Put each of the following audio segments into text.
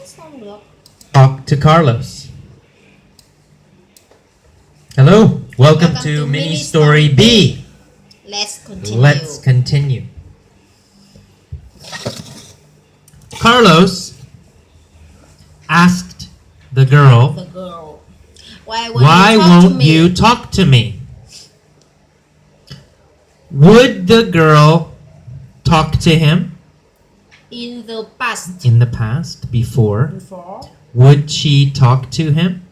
Xong được. Talk to Carlos. Hello, welcome to mini story B. Let's continue. Let's continue. Carlos asked the girl, Why won't you talk to me? Would the girl talk to him in the past? in the past, before? Before? Would she talk to him?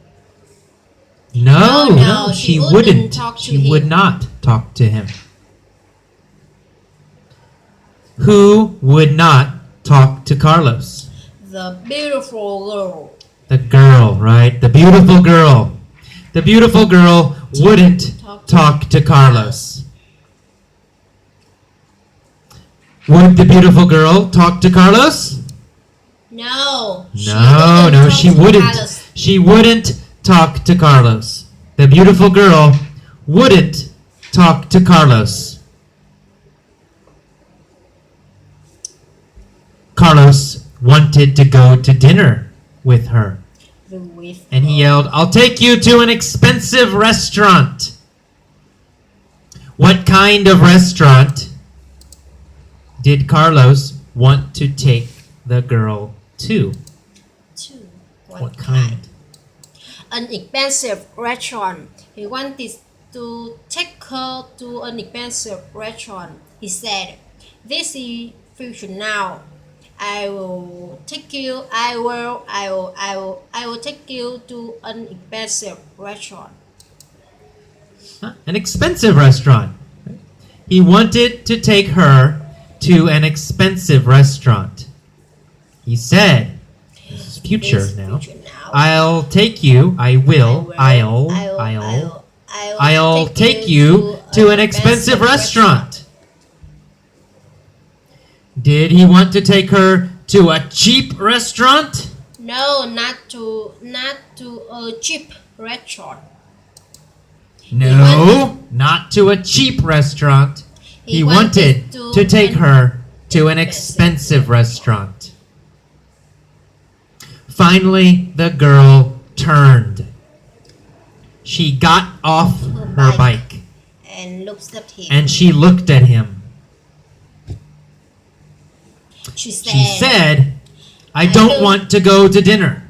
No, she wouldn't. She would not talk to him. Who would not talk to Carlos? The beautiful girl. The girl, right? The beautiful girl. The beautiful girl wouldn't talk to Carlos. Would the beautiful girl talk to Carlos? No, she wouldn't. She wouldn't talk to Carlos. The beautiful girl wouldn't talk to Carlos. Carlos wanted to go to dinner with her. And he yelled, "I'll take you to an expensive restaurant." What kind of restaurant did Carlos want to take the girl to? What kind? An expensive restaurant. He wanted to take her to an expensive restaurant. He said, "This is future now. I will take you take you to an expensive restaurant." An expensive restaurant. He wanted to take her to an expensive restaurant. He said, this is future now. I'll take you, I'll take you to an expensive restaurant. Did he want to take her to a cheap restaurant? No, not to a cheap restaurant. No, not to a cheap restaurant. He wanted to take her to an expensive restaurant. Finally, the girl turned. She got off her bike and looked at him. And she looked at him. She said, "I don't want to go to dinner."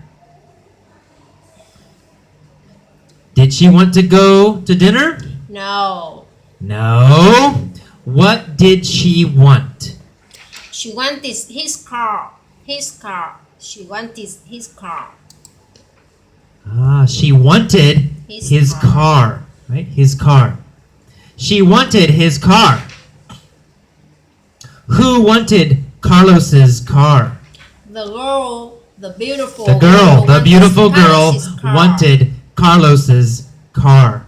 Did she want to go to dinner? No. No. What did she want? She wanted his car. She wanted his car. She wanted his car, right? His car. She wanted his car. Who wanted Carlos's car? The beautiful girl wanted Carlos's car.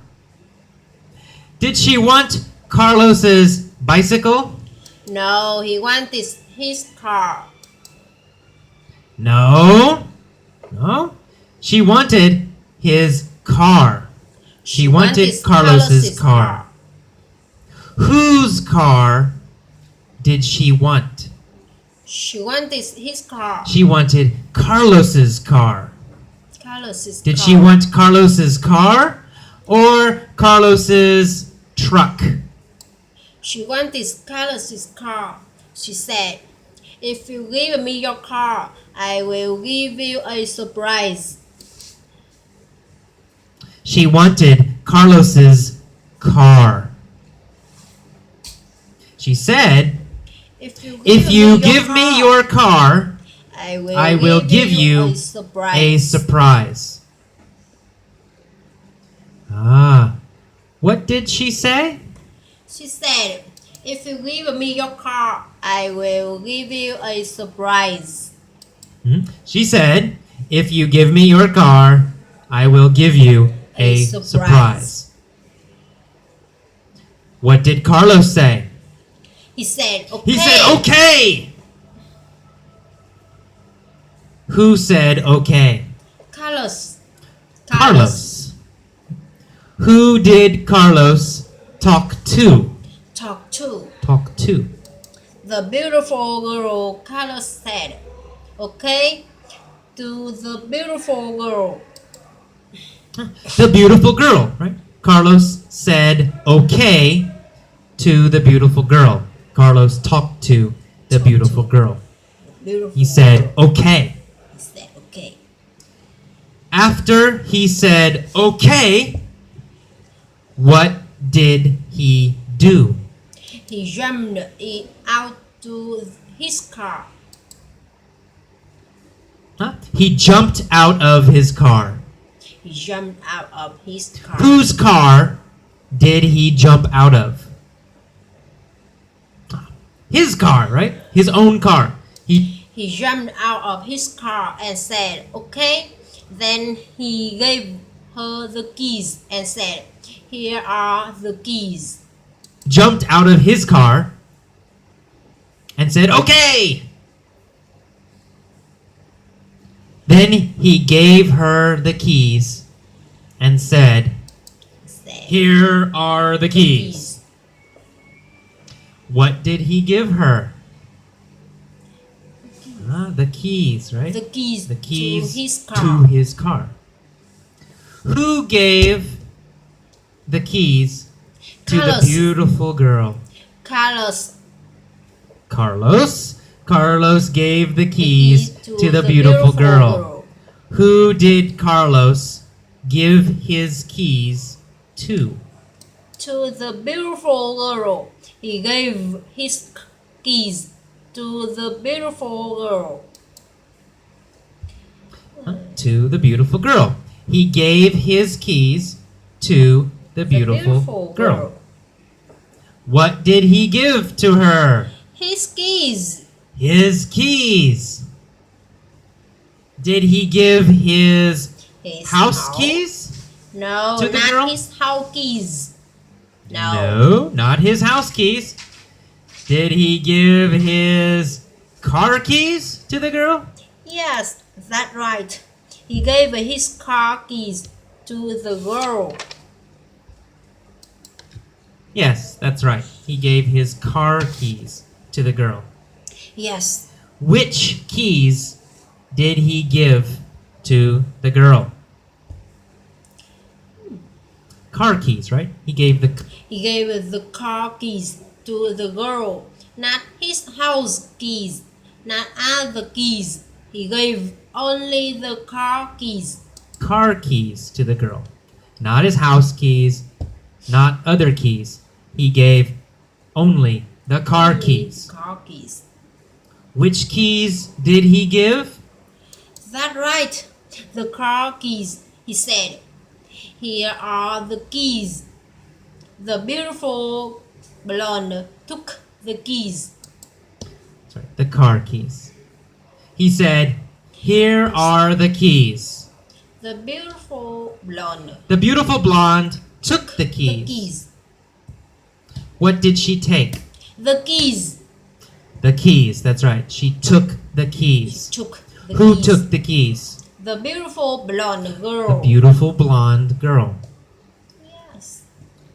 Did she want Carlos's bicycle? No, he wanted his car. No. She wanted his car. She wanted Carlos's car. Whose car did she want? She wanted his car. She wanted Carlos's car. Did she want Carlos's car or Carlos's truck? She wanted Carlos's car. She said, "If you give me your car, I will give you a surprise." She wanted Carlos's car. She said, "If you give me your car, I will give you a surprise." What did she say? She said, "If you give me your car, I will give you a surprise." She said, "If you give me your car, I will give you a surprise." What did Carlos say? He said, "Okay." He said, "Okay." Who said okay? Carlos. Who did Carlos talk to? Talk to. The beautiful girl, Carlos said. Okay, to the beautiful girl. The beautiful girl, right? Carlos said okay to the beautiful girl. Carlos talked to the beautiful girl. Beautiful He said girl. okay. He said okay. After he said okay, what did he do? He jumped out to his car. Huh? He jumped out of his car. He jumped out of his car. Whose car did he jump out of? His car, right? His own car. He jumped out of his car and said, okay. Then he gave her the keys and said, here are the keys. Jumped out of his car and said, okay. Then he gave her the keys and said, here are the keys. What did he give her? The keys, right? The keys The keys to his car. to his car. Who gave the keys to Carlos. the beautiful girl? Carlos. Carlos gave the keys to the beautiful girl. Who did Carlos give his keys to? To the beautiful girl. He gave his keys to the beautiful girl. To the beautiful girl. He gave his keys to the beautiful girl. What did he give to her? His keys. His keys. Did he give his house keys? No, to the not girl? his house keys. No, not his house keys. Did he give his car keys to the girl? Yes, that's right. He gave his car keys to the girl. Yes, that's right. He gave his car keys to the girl. Yes. Which keys did he give to the girl? Car keys, right? He gave the car keys to the girl, not his house keys, not other keys. He gave only the car keys. Car keys to the girl. Not his house keys, not other keys. He gave only the car keys. Car keys. Which keys did he give? That's right. The car keys, he said. Here are the keys. The beautiful blonde took the keys. Sorry, the car keys. He said, here are the keys. The beautiful blonde. The beautiful blonde took the keys. The keys. What did she take? The keys. The keys, that's right. She took the keys. Took the Who keys. took the keys? The beautiful blonde The girl. beautiful blonde girl. Yes.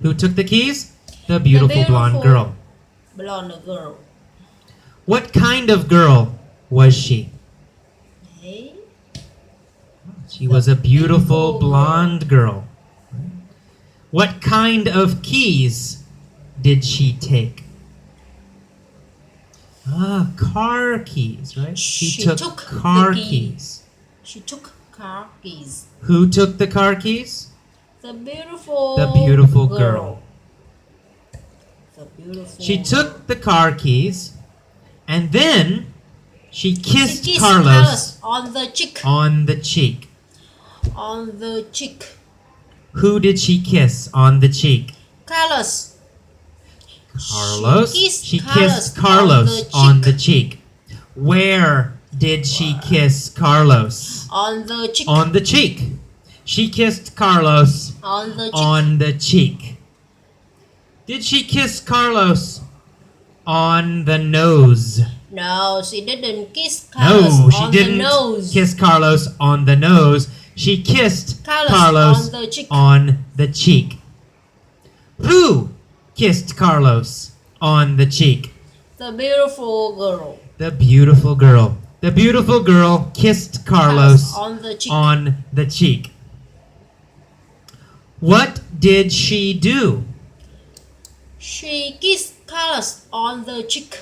Who took the keys? The beautiful blonde girl. Blonde girl. What kind of girl was she? Hey. She was a beautiful blonde girl. What kind of keys did she take? Car keys, right? She took took car the key. keys. She took car keys. Who took the car keys? The beautiful girl. The beautiful She took the car keys and then she kissed, She kissed Carlos on the cheek. on the cheek. On the cheek. Who did she kiss on the cheek? Carlos. She kissed Carlos on the cheek. Where did she kiss Carlos? On the cheek. On the cheek. She kissed Carlos On the cheek. on the cheek. Did she kiss Carlos on the nose? No, she didn't kiss Carlos No, she on didn't the nose. kiss Carlos on the nose. She kissed Carlos Carlos on the cheek. on the cheek. Who kissed Carlos on the cheek? The beautiful girl. The beautiful girl. The beautiful girl kissed Carlos On the cheek. on the cheek. What did she do? She kissed Carlos on the cheek.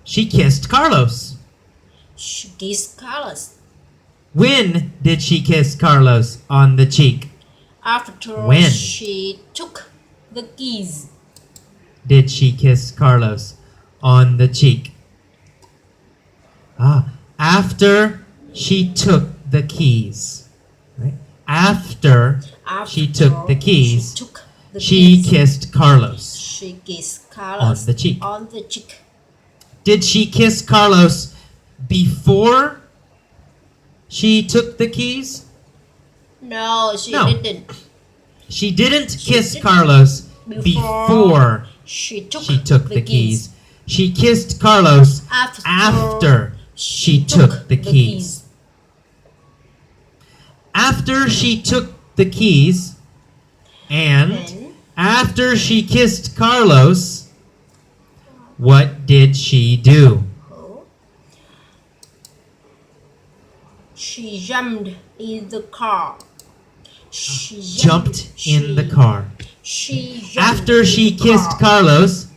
She kissed Carlos. She kissed Carlos. When did she kiss Carlos on the cheek? After When? she took the keys. Did she kiss Carlos on the cheek? After she took the keys. Right? After she took the keys, she kissed Carlos She kissed Carlos on the cheek. On the cheek. Did she kiss Carlos before she took the keys? No, she No. didn't. She didn't kiss didn't. Carlos Before before She took, she took the keys. She kissed Carlos after she took the keys. After she took the keys and Then after she kissed Carlos, what did she do? she jumped in the car. She Jumped in the car. She jumped After in she the kissed car. Carlos,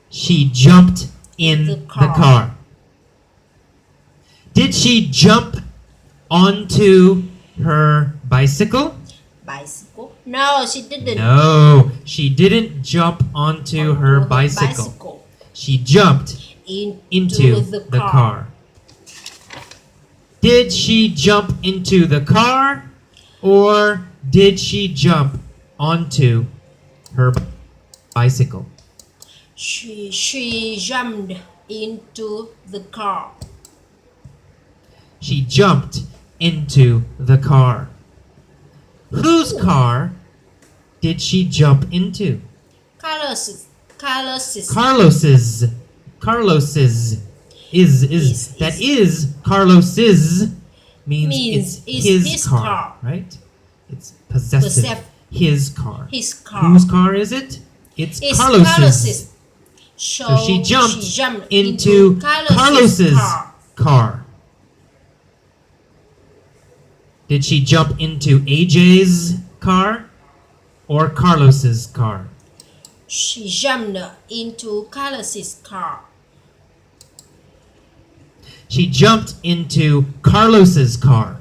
she jumped in The the car. car. Did she jump onto her bicycle? Bicycle? No, she didn't. No, she didn't jump onto her the bicycle. She jumped into the car. Did she jump into the car or did she jump onto her bicycle? She jumped into the car. She jumped into the car. Whose car did she jump into? Carlos's. Carlos's. Carlos's. That is Carlos's means it's his car, right? It's possessive. His car. His car. Whose car is it? It's Carlos's. So she jumped into Carlos's car. Did she jump into AJ's car or Carlos's car? She jumped into Carlos's car. She jumped into Carlos's car.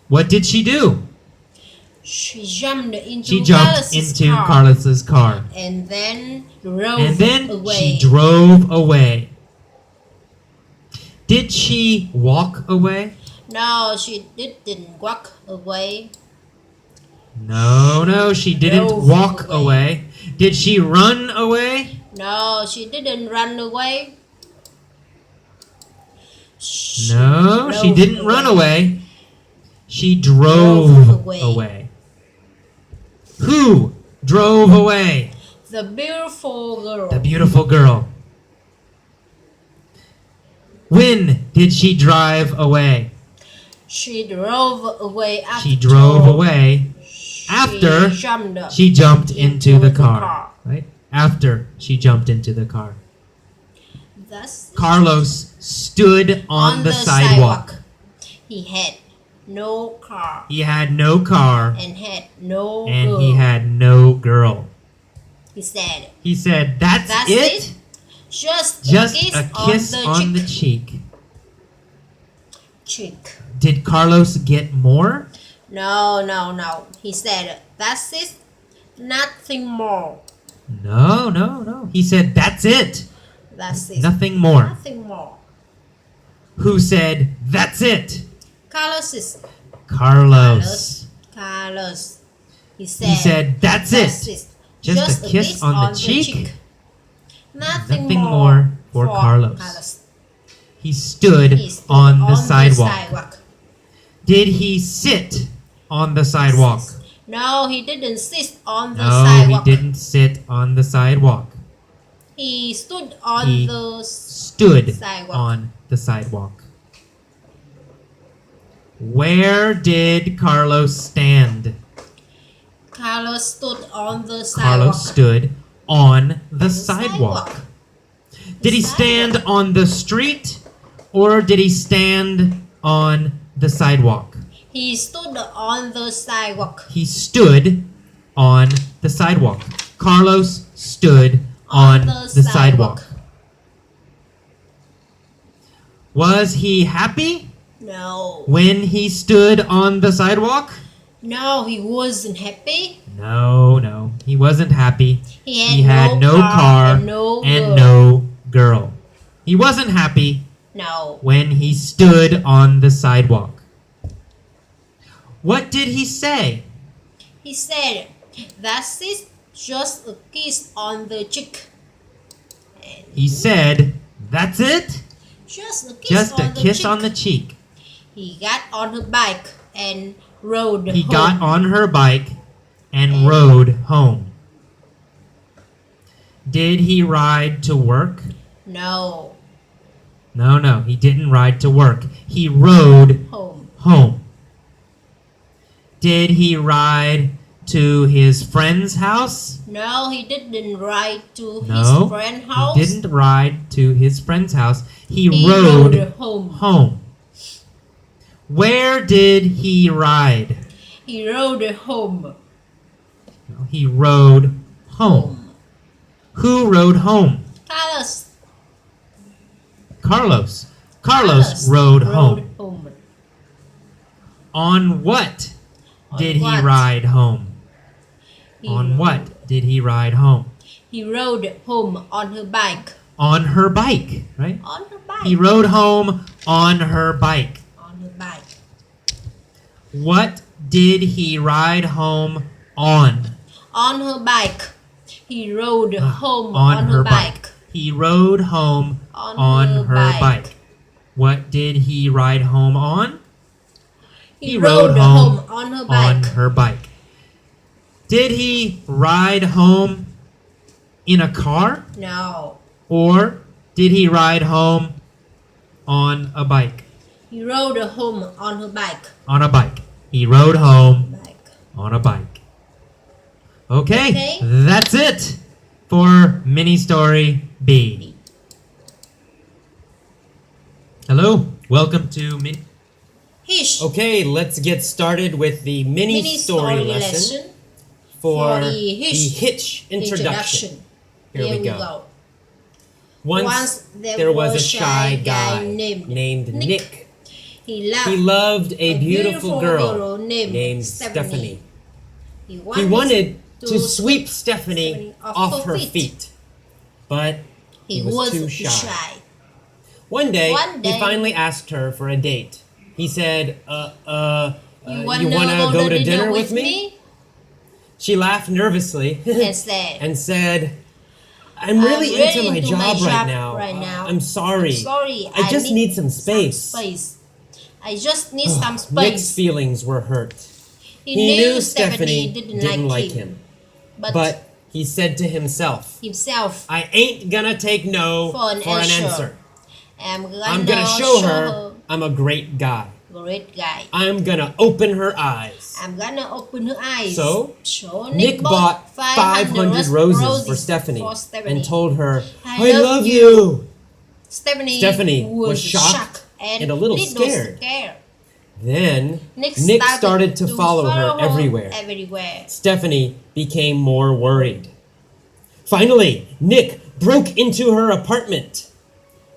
What did she do? She jumped into She jumped into Carlos's car. And then away. She drove away. Did she walk away? No, she didn't walk away. No, she didn't drove walk away. away. Did she run away? No, she didn't run away. No, she didn't run away. She drove away. Who drove away? The beautiful girl. The beautiful girl. When did she drive away? She drove away after. She drove away after she jumped into the car. Right? After she jumped into the car. Thus, Carlos stood on the sidewalk. He had no car He had no car and had no and girl. he had no girl. He said, He said, That's it? Just a kiss on the cheek. Cheek. Did Carlos get more? No. He said, that's it. Nothing more. No. He said, That's it. That's it. Nothing more. Nothing more. Who said, That's it? Carlos. Carlos. He He said, That's That's it. Just a kiss on the cheek. Nothing more for Carlos. He stood on the sidewalk. Did he sit on the sidewalk? No, he didn't sit on the No, sidewalk. he didn't sit on the sidewalk. He stood on He the stood sidewalk. on the sidewalk. Where did Carlos stand? Carlos stood on the sidewalk. Carlos stood on the sidewalk? Did he stand on the street or did he stand on the sidewalk? He stood on the sidewalk. He stood on the sidewalk. Carlos stood on the sidewalk. Was he happy No. when he stood on the sidewalk? No, he wasn't happy. No, he wasn't happy. He had no car and no and girl. no girl. He wasn't happy No. when he stood on the sidewalk. What did he say? He said, "That's it, just a kiss on the cheek." And He said, "That's it? just a kiss, Just a on, the kiss cheek. on the cheek." He got on her bike and rode He home. got on her bike and rode home. Did he ride to work? No. No, he didn't ride to work. He rode Home. home. Did he ride to his friend's house? No, he didn't ride to No, his friend's house. he didn't ride to his friend's house. He He rode home. home. Where did he ride? He rode home. No, he rode home. Who rode home? Carlos. Carlos rode home. home. On what did he what? ride home? He On rode- what did he ride home? He rode home on her bike. On her bike, right? On her bike. He rode home on her bike. On her bike. What did he ride home on? On her bike. He rode home on on her her bike. bike. He rode home On her her bike. bike. What did he ride home on? He rode home on her bike. On her bike. Did he ride home in a car? No. Or did he ride home on a bike? He rode home on her bike. On a bike. He rode home Bike. on a bike. Okay, Okay. that's it for mini story B. Hello, welcome to mini. Hitch. Okay, let's get started with the mini story lesson for the hitch introduction. Here we go. Once there was a shy guy named Nick. He He loved a beautiful girl named Stephanie. He wanted to sweep Stephanie off her feet, but he was too shy. One day, he finally asked her for a date. He said, you wanna go to dinner with me? She laughed nervously and said, I'm really into my job right now. I'm sorry. I just need some space. I just need some space. Nick's feelings were hurt. He knew Stephanie didn't like him. But he said to himself, I ain't gonna take no for an answer. I'm gonna show her I'm a great guy. I'm gonna open her eyes. So, Nick bought 500 roses for Stephanie and told her, I love you. Stephanie was shocked and a little scared. Then, Nick started to follow her everywhere. Stephanie became more worried. Finally, Nick broke into her apartment.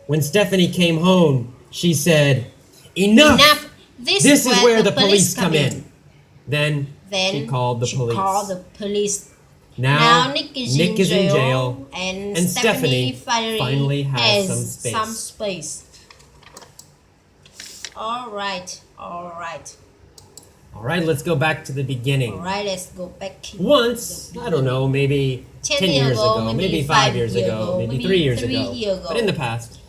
When Stephanie came home, she said, Enough! This is where the police come in. Then she called the police. Now Nick is in jail and Stephanie finally has some space. Alright. Alright, let's go back to the beginning. Alright, let's go back. Once, I don't know, maybe 10 years ago, maybe 5 years ago, maybe 3 years ago, but in the past,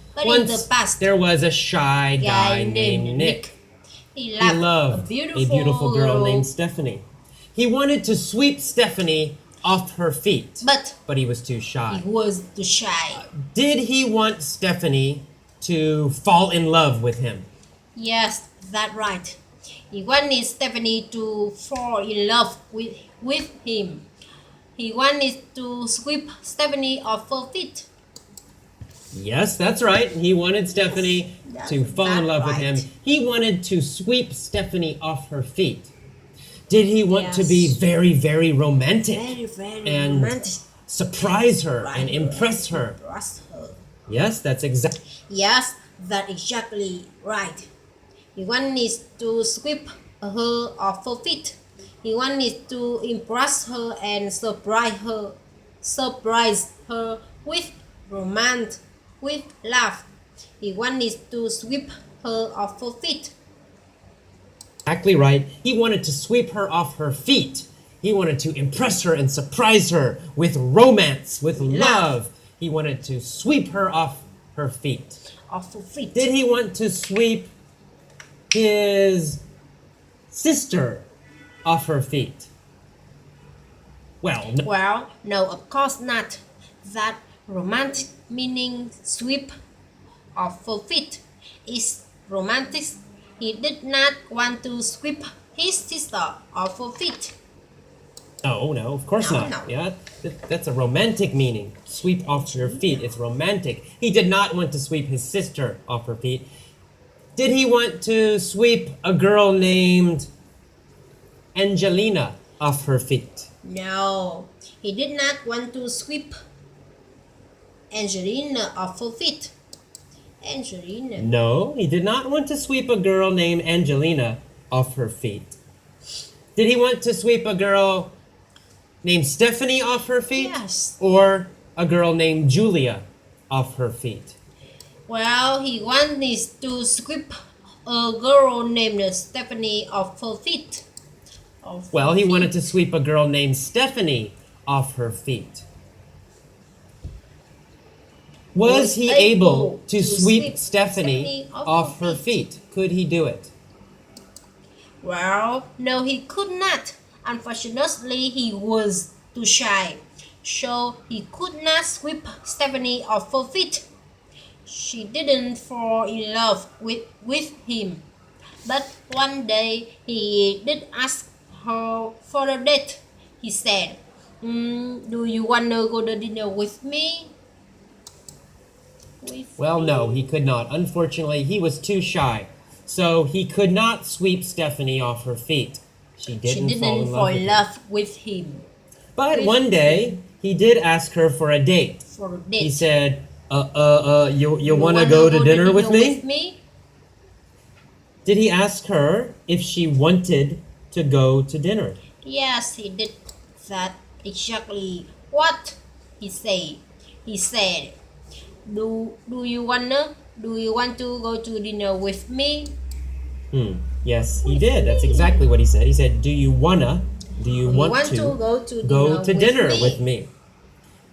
there was a shy guy named Nick. He loved a beautiful girl named Stephanie. He wanted to sweep Stephanie off her feet, but he was too shy. Did he want Stephanie to fall in love with him? Yes, that's right. He wanted Stephanie to fall in love with him. he wanted to sweep Stephanie off her feet. Yes, that's right. He wanted Stephanie to fall in love with him. He wanted to sweep Stephanie off her feet. Did he want to be very, very romantic? Very and romantic. surprise her and impress her? Yes, that's exactly. Yes, that's exactly right. He wanted to sweep her off her feet. He wanted to impress her and surprise her with romance, with love. He wanted to sweep her off her feet. Exactly right. He wanted to sweep her off her feet. He wanted to impress her and surprise her with romance, with love. He wanted to sweep her off her feet. Off her feet. Did he want to sweep his sister off her feet? Well, no. Well, no, of course not. That romantic meaning sweep off her feet is romantic. He did not want to sweep his sister off her feet. No, of course not. No. Yeah, that's a romantic meaning. Sweep off your feet. It's romantic. He did not want to sweep his sister off her feet. Did he want to sweep a girl named Angelina off her feet? No, he did not want to sweep Angelina off her feet. Angelina. No, he did not want to sweep a girl named Angelina off her feet. Did he want to sweep a girl named Stephanie off her feet? Yes. Or a girl named Julia off her feet? Well, he wanted to sweep a girl named Stephanie off her feet. Well, he wanted to sweep a girl named Stephanie off her feet. Was he able to sweep Stephanie off her feet? Could he do it? Well, no, he could not. Unfortunately, he was too shy, so he could not sweep Stephanie off her feet. She didn't fall in love with him. But one day, he did ask her for a date. He said, do you want to go to dinner with me? Well, no, he could not. Unfortunately, he was too shy. So he could not sweep Stephanie off her feet. She didn't fall in love with him. But one day, he did ask her for a date. He said, you want to go to dinner with me? Did he ask her if she wanted to go to dinner? Yes, he did that exactly what he said. He said, do you want to go to dinner with me? Yes, he did. That's exactly what he said. He said, do you want to go to dinner with me?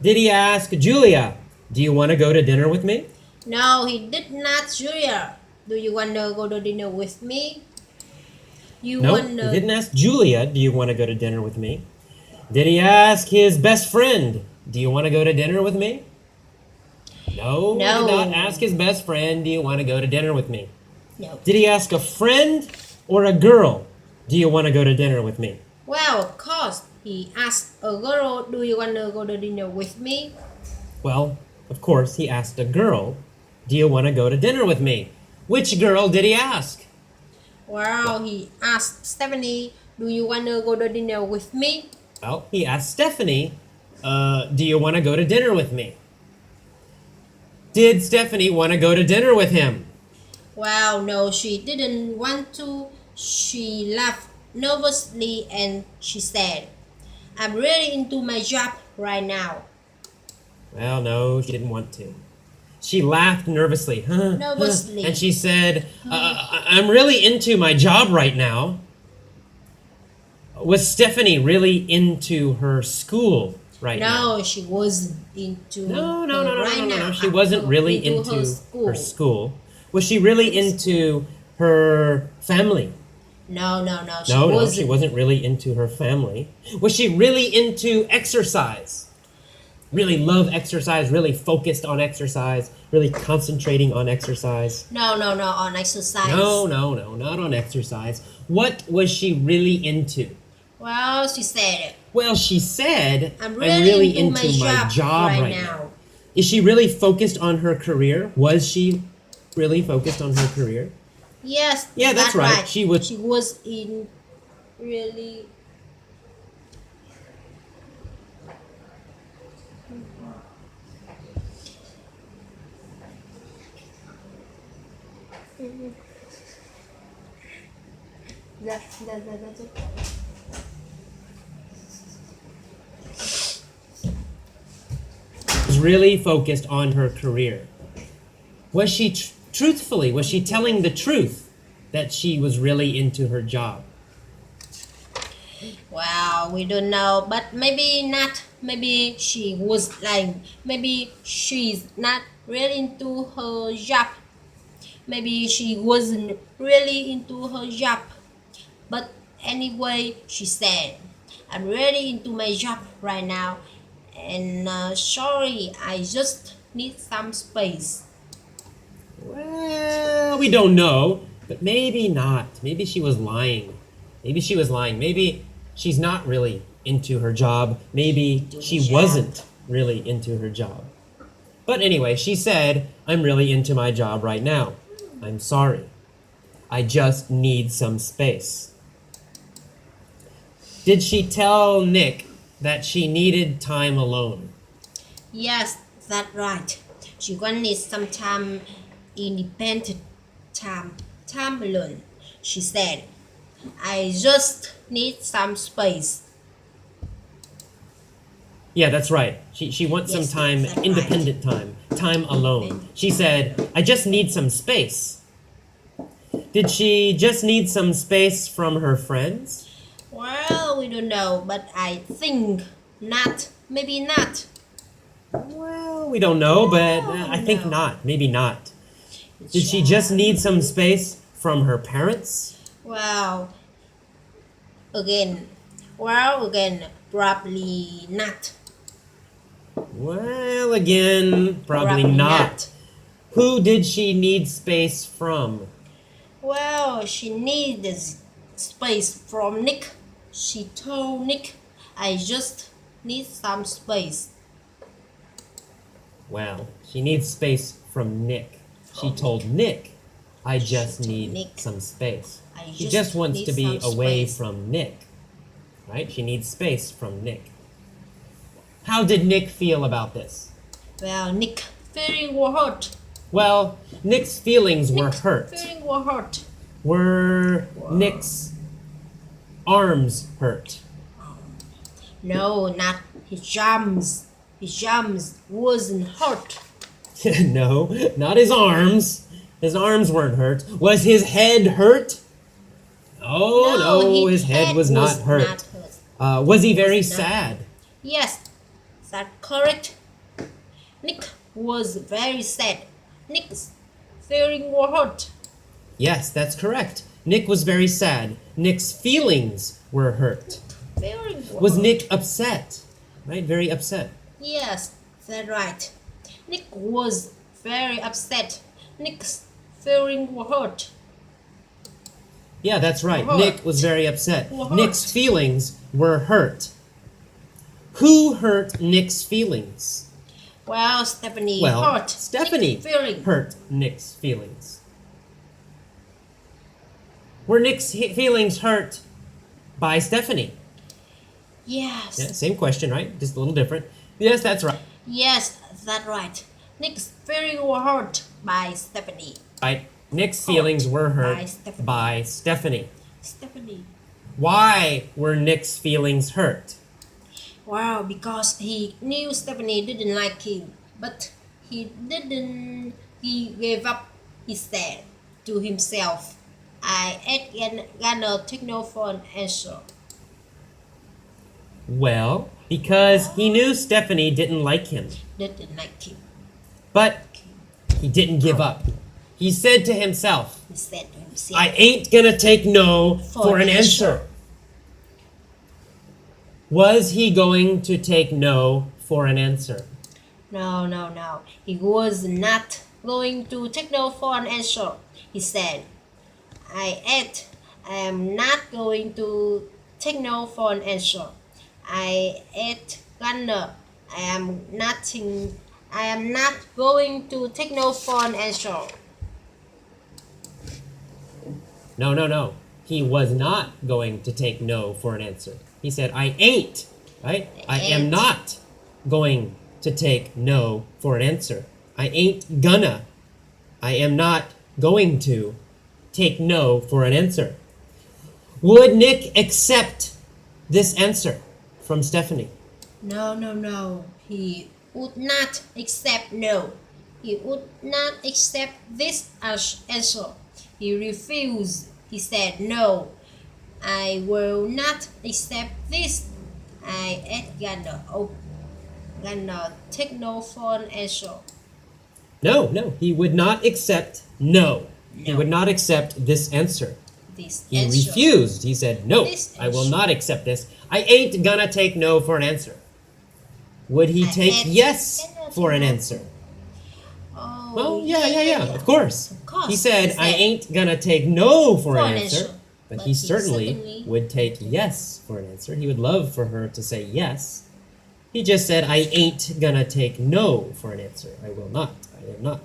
Did he ask Julia, do you want to go to dinner with me? No, he did not. Julia, do you want to go to dinner with me? No, he didn't ask Julia, do you want to go to dinner with me? Did he ask his best friend, do you want to go to dinner with me? No, he did not ask his best friend, do you want to go to dinner with me? No. Did he ask a friend or a girl, do you want to go to dinner with me? Well, of course, he asked a girl, do you want to go to dinner with me? Well, of course, he asked a girl, do you want to go to dinner with me? Which girl did he ask? Well, he asked Stephanie, do you want to go to dinner with me? Well, he asked Stephanie, do you want to go to dinner with me? Did Stephanie want to go to dinner with him? Well, no, she didn't want to. She laughed nervously and she said, I'm really into my job right now. Well, no, she didn't want to. She laughed nervously. Nervously. And she said, I'm really into my job right now. Was Stephanie really into her school right now? No, she wasn't into No. She wasn't really into her school. Was she really into her family? No. She wasn't really into her family. Was she really into exercise? Really love exercise, really focused on exercise, really concentrating on exercise? No, on exercise. No, not on exercise. What was she really into? Well, she said, Well, she said, I'm I'm really really into into my my job job right right now. now. Is she really focused on her career? Was she really focused on her career? Yes, Yeah, that's right. She was. She was in really. That's it. Was really focused on her career. Was she truthfully? Was she telling the truth that she was really into her job? Well, we don't know, but maybe not. Maybe she was lying. Maybe she's not really into her job. Maybe she wasn't really into her job. But anyway, she said, I'm really into my job right now. And sorry, I just need some space. Well, we don't know, but maybe not. Maybe she was lying. Maybe she was lying. Maybe she's not really into her job. Maybe she wasn't really into her job. But anyway, she said, I'm really into my job right now. I'm sorry. I just need some space. Did she tell Nick that she needed time alone? Yes, that's right. She wanted some time, independent time alone. She said, I just need some space. Yeah, that's right. She wants Yes, some time, that's right. independent time alone. She said, I just need some space. Did she just need some space from her friends? Well, we don't know, but I think not. Maybe not. Well, we don't know, but I think not. Maybe not. Did she just need some space from her parents? Well, again, probably not. Well, again, probably not. Who did she need space from? Well, she needs space from Nick. She told Nick, I just need some space. Well, she needs space from Nick. She told Nick, I just need Nick, some space. I She just wants need to be some away space. from Nick. Right? She needs space from Nick. How did Nick feel about this? Well, Nick feeling was hurt. Well, Nick's feelings were hurt. Feeling was hurt. Were Nick's arms hurt? No, not his jams. His jams wasn't hurt. No, not his arms. His arms weren't hurt. Was his head hurt? Oh, no, his head was not hurt. Was he very sad? Yes, that's correct. Nick was very sad. Nick's feeling was hurt. Yes, that's correct. Nick was very sad. Nick's feelings were hurt. Was Nick upset? Right, very upset. Yes, that's right. Nick was very upset. Nick's feeling was hurt. Yeah, that's right. Hurt. Nick was very upset. Hurt. Nick's feelings were hurt. Who hurt Nick's feelings? Well, Stephanie Well, hurt Stephanie Nick's feeling. hurt Nick's feelings. Were Nick's feelings hurt by Stephanie? Yes. Yeah, same question, right? Just a little different. Yes, that's right. Yes, that's right. Nick's feeling was hurt by Stephanie. Right. Nick's feelings were hurt by Stephanie. by Stephanie. Stephanie. Why were Nick's feelings hurt? Wow, because he knew Stephanie didn't like him, but he didn't. He gave up. He said to himself, "I ain't gonna take no for an answer." Well, because he knew Stephanie didn't like him, Didn't like him. but he didn't give up. He said to himself, He said to himself, I ain't gonna take no for an answer. Was he going to take no for an answer? No. He was not going to take no for an answer. He said, I am not going to take no for an answer. I ain't gonna. I am not going to take no for an answer. No. He was not going to take no for an answer. He said, I ain't, right? I am not going to take no for an answer. I ain't gonna. I am not going to take no for an answer. Would Nick accept this answer from Stephanie? No. He would not accept no. He would not accept this answer. He refused. He said, no, I will not accept this. I ain't gonna take no for an answer. No, he would not accept no. He would not accept this answer. He refused. He said, no, I will not accept this. I ain't gonna take no for an answer. Would he take yes for an answer? Oh, Well, yeah, of course. He said, I ain't gonna take no for an answer. But he certainly would take yes for an answer. He would love for her to say yes. He just said, I ain't gonna take no for an answer. I will not. I am not.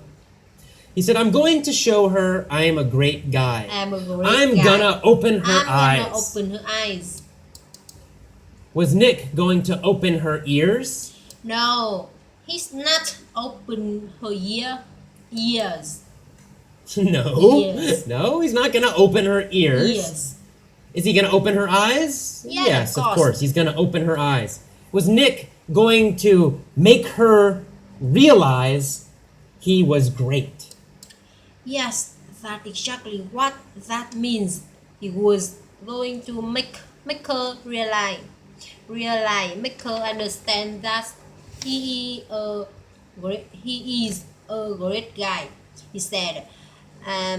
He said, I'm going to show her I am a great guy. I'm gonna open her eyes. Was Nick going to open her ears? No, he's not open her ears. No. Yes. No, he's not gonna open her ears. Yes. Is he gonna open her eyes? Yes, of course. He's gonna open her eyes. Was Nick going to make her realize he was great? Yes, that's exactly what that means. He was going to make her realize, make her understand that he is a great guy. He said, I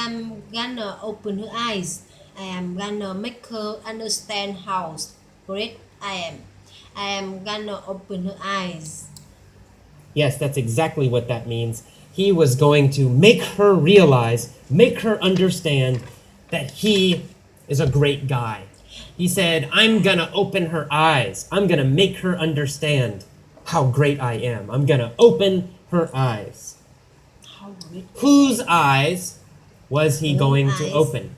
am gonna open her eyes. I am gonna make her understand how great I am. I am gonna open her eyes. Yes, that's exactly what that means. He was going to make her realize, make her understand that he is a great guy. He said, I'm gonna open her eyes. I'm gonna make her understand how great I am. I'm gonna open her eyes. Whose eyes was he going to open?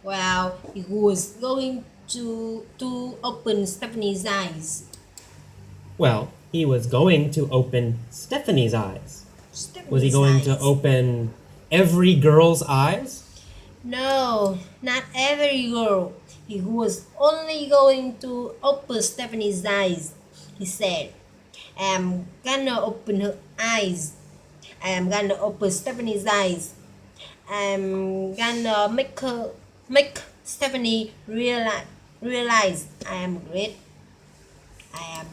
Well, he was going to open Stephanie's eyes. Well, he was going to open Stephanie's eyes. Was he going to open every girl's eyes? No, not every girl. He was only going to open Stephanie's eyes. He said, I'm gonna open her eyes. I am gonna open Stephanie's eyes. I'm gonna make Stephanie realize I am great.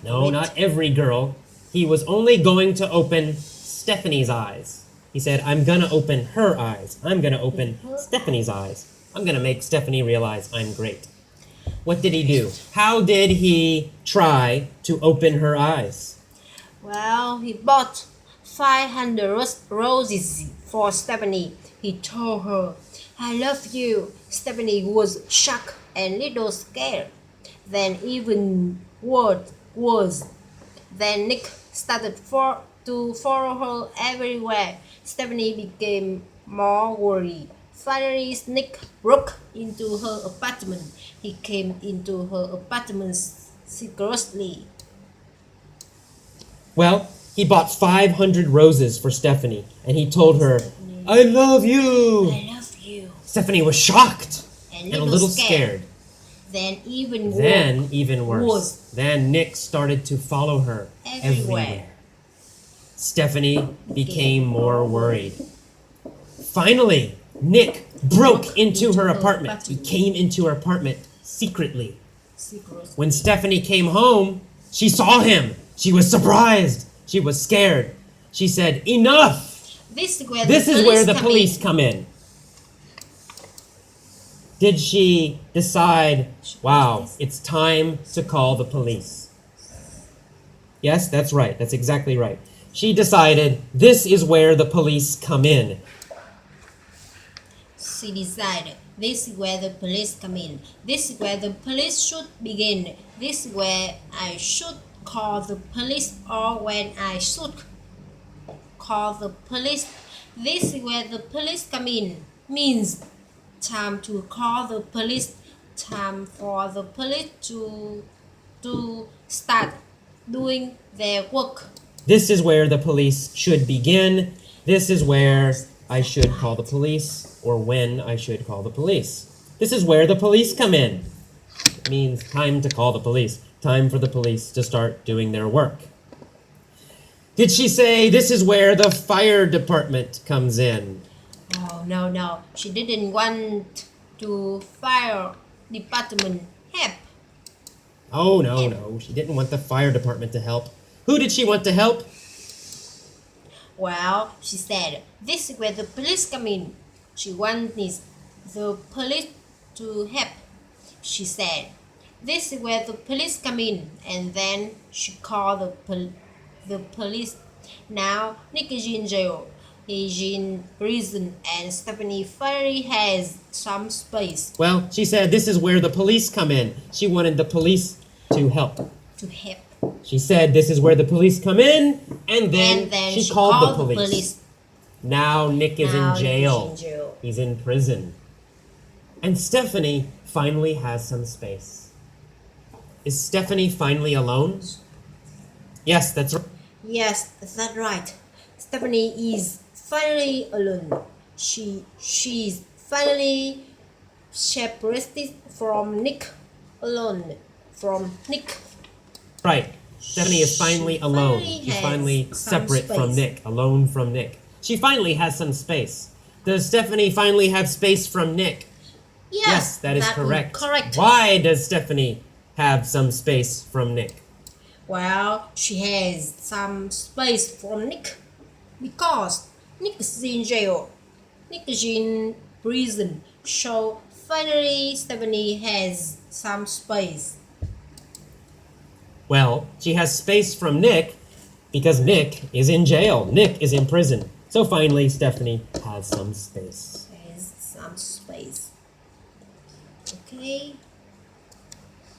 No, not every girl. He was only going to open Stephanie's eyes. He said, I'm gonna open her eyes. I'm gonna open Stephanie's eyes. I'm gonna make Stephanie realize I'm great. What did he do? How did he try to open her eyes? Well, he bought 500 roses for Stephanie. He told her, I love you. Stephanie was shocked and little scared. Then even worse. Then Nick started to follow her everywhere. Stephanie became more worried. Finally, Nick broke into her apartment. He came into her apartment secretly. Well, he bought 500 roses for Stephanie, and he told her, I love you. I love you. Stephanie was shocked and a little scared. Then even worse. Then Nick started to follow her everywhere. Stephanie became more worried. Finally, Nick broke into her apartment. He came into her apartment secretly. When Stephanie came home, she saw him. She was surprised. She was scared. She said, enough! This is where the police come in. Did she decide, wow, it's time to call the police? Yes, that's right. That's exactly right. She decided, this is where the police come in. She decided, this is where the police come in. This is where the police should begin. This is where I should call the police, or when I should call the police. This is where the police come in means time to call the police, time for the police to start doing their work. This is where the police should begin. This is where I should call the police, or when I should call the police. This is where the police come in. It means time to call the police. Time for the police to start doing their work. Did she say this is where the fire department comes in? Oh, no. She didn't want to fire department help. Oh, no. She didn't want the fire department to help. Who did she want to help? Well, she said, this is where the police come in. She wanted the police to help. She said, this is where the police come in. And then she called the police. Now, Nick is in jail. He's in prison, and Stephanie finally has some space. Well, she said this is where the police come in. She wanted the police to help. To help. She said this is where the police come in, and then she called the police. Now Nick is in jail. He's in prison. And Stephanie finally has some space. Is Stephanie finally alone? Yes, that's right. Yes, that's right. Stephanie is finally alone. She's finally separated from Nick. Alone from Nick. Right. Stephanie is finally alone. She's finally separate from Nick. Alone from Nick. She finally has some space. Does Stephanie finally have space from Nick? Yes, that is correct. Why does Stephanie have some space from Nick? Well, she has some space from Nick because Nick is in jail. Nick is in prison. So finally, Stephanie has some space. Well, she has space from Nick because Nick is in jail. Nick is in prison. So finally, Stephanie has some space. Has some space. Okay.